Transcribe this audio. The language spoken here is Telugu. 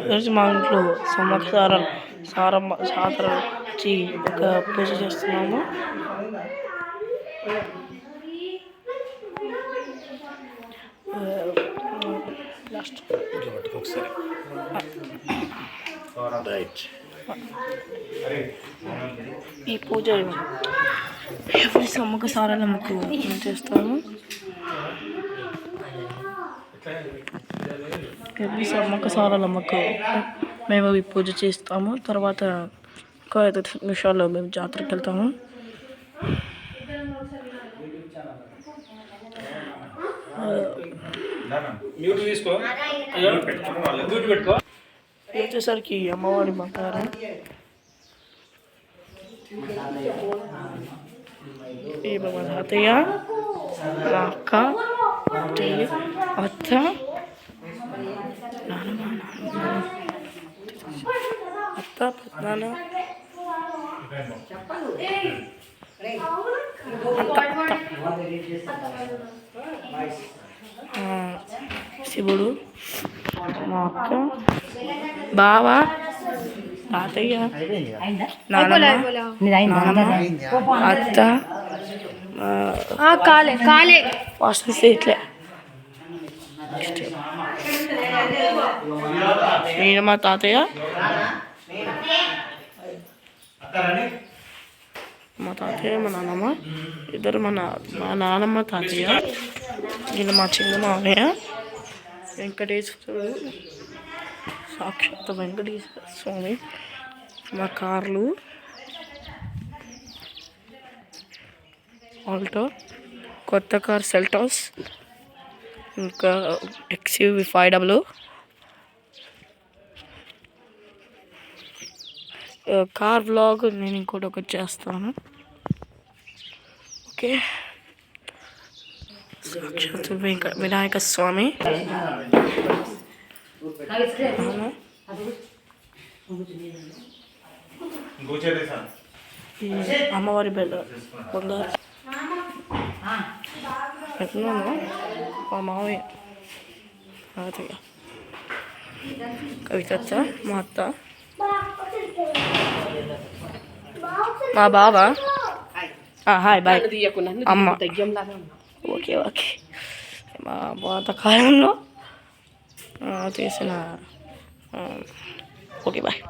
ఈరోజు మా ఇంట్లో సంవత్సరాలు సాధారణ ఒక పూజ చేస్తున్నాము. ఈ పూజ ఎవ్రీ సమ్మక్క సారలమ్మకు చేస్తాము. ఎవ్రీ సమ్మక్క సారలమ్మకు మేము ఈ పూజ చేస్తాము. తర్వాత ఒక 5 నిమిషాల్లో మేము జాతరకి వెళ్తాము. వచ్చేసరికి అమ్మవారి బంగారం ఈ మా తాతయ్య, మా అక్క, అత్త, అత్త, పెద్దనాన్న, శివుడు, మా అక్క, బావ, తాతయ్య, అత్త, కాలే వస్తుంది ఇట్లే. నేను మా తాతయ్య, మా నాన్నమ్మ, ఇద్దరు మా నాన్నమ్మ తాతయ్య, వీళ్ళు మా చిన్న మామయ్య, వెంకటేశ్వరుడు, సాక్షాత్ వెంకటేశ్వర స్వామి, మా కార్లు, ఆల్టో, కొత్త కార్ సెల్టాస్, ఇంకా XUV 500, కార్ వ్లాగ్ నేను ఒకటి చేస్తాను. ఓకే, సాక్షాత్ వినాయక స్వామి, అమ్మవారి బంగారు ఎట్లున్నాను మా మామయ్య, తాతయ్య, కవితచ్చ, మా అత్త, మా బావ, హాయ్ బాయ్ అమ్మ. ఓకే మా పాతకాలంలో చేసిన ఓకే బాయ్.